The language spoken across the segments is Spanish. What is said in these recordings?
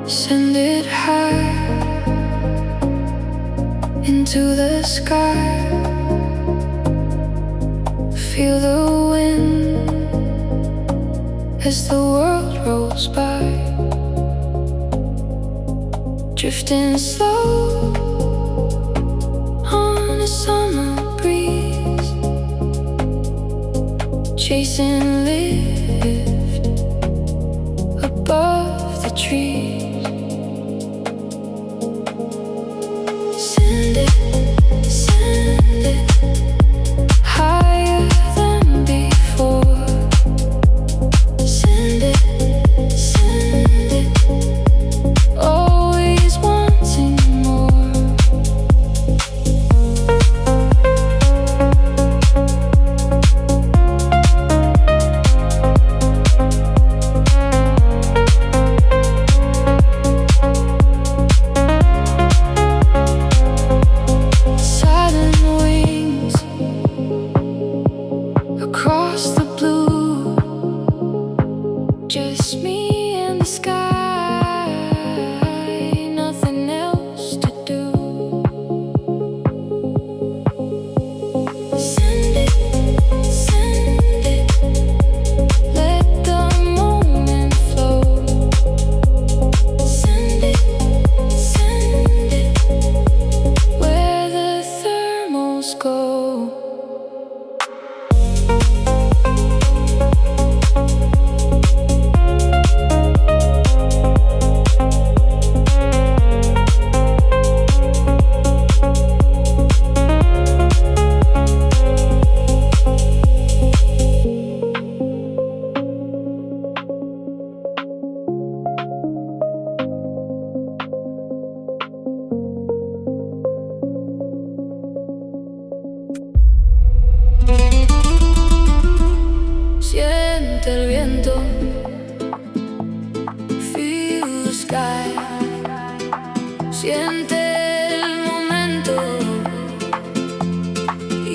Send it high into the sky. Feel the wind as the world rolls by, drifting slow on a summer breeze, chasing lift above the trees. Send it higher than before. Send it, always wanting more. Silent wings across the blue, just me and the sky, nothing else to do. Send it, let the moment flow. Send it, where the thermals go. Siente el viento, feel the sky. Siente el momento,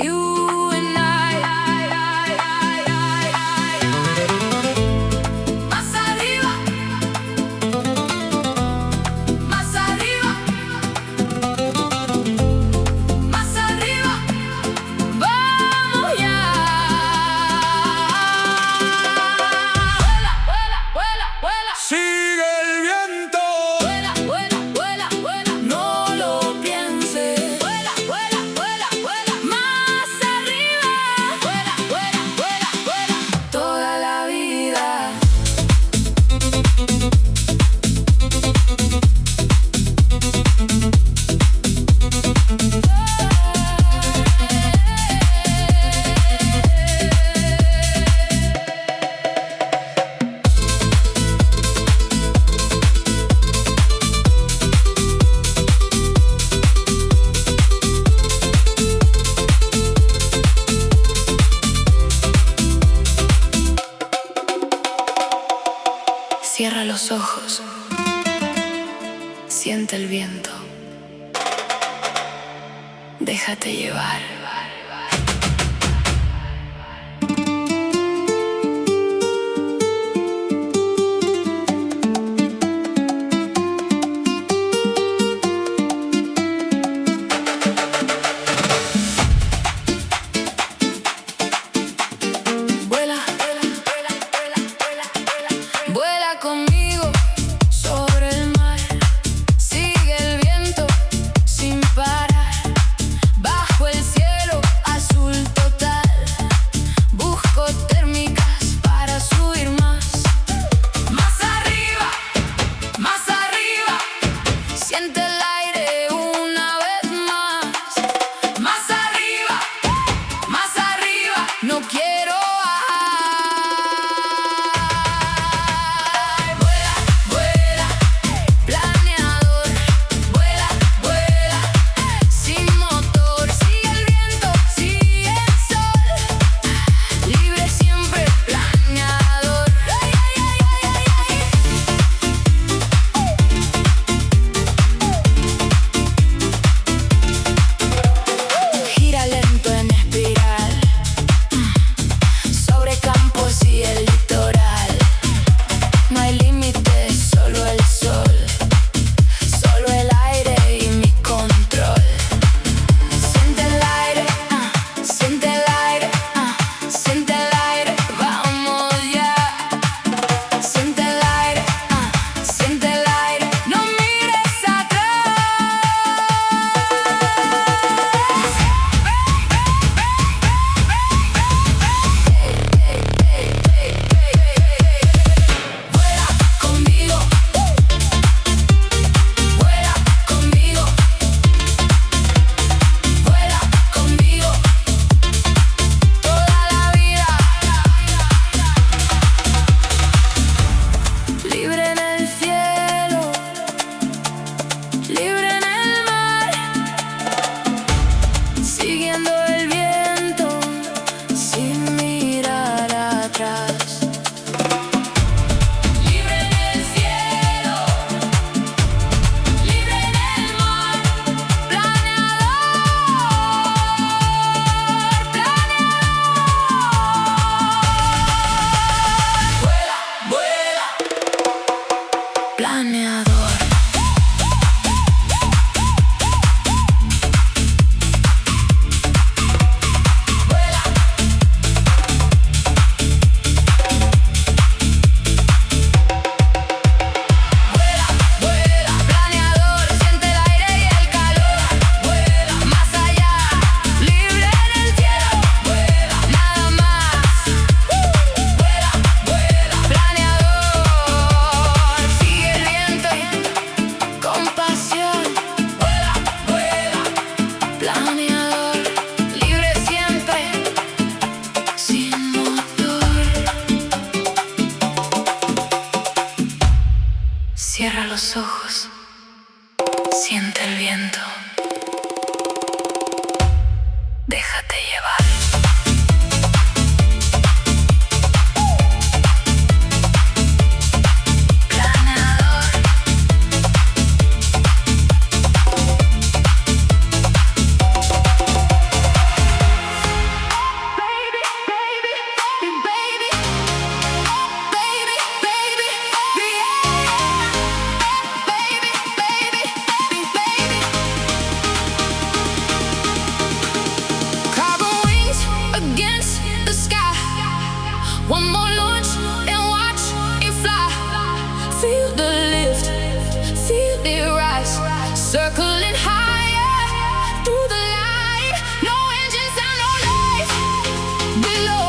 you and I. Más arriba, más arriba, más arriba. Vamos ya. Sigue el viento, Vuela, vuela, vuela, vuela. no lo pienses. Vuela, vuela, vuela, vuela. Más arriba. Vuela, vuela, vuela, vuela. Toda la vida. Cierra los ojos, siente el viento, déjate llevar. Vuela, vuela, vuela, vuela, vuela, vuela. Vuela conmigo sobre el mar. Sigue el viento sin parar. Bajo el cielo los ojos, siente el viento, déjate llevar. One more launch and watch it fly. Feel the lift, feel it rise, circling higher through the light. No engine sound, no life below,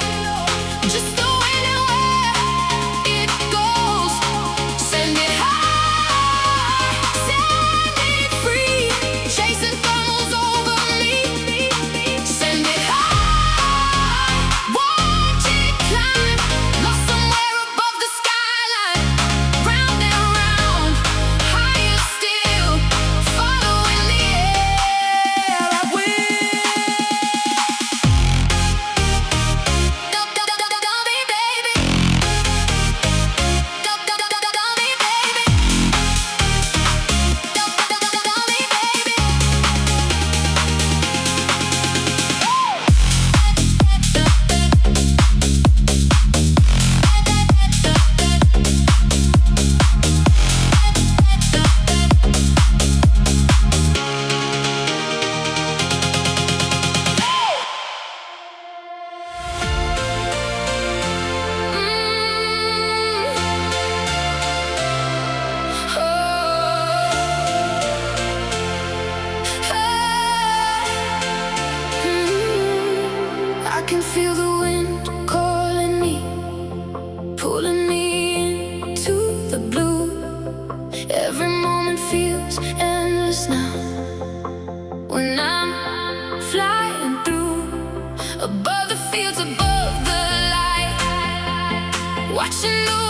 just the wind and where it goes. Send it high, send it free, chasing thermals over me. Send it high, watch it climb. Lost somewhere above the skyline, round and round, higher still, following the air. I will. Don't be, baby. Don't be, baby. Don't be, I can feel the wind calling me, pulling me into the blue. Every moment feels endless now, when I'm flying through, above the fields, above the light, watching the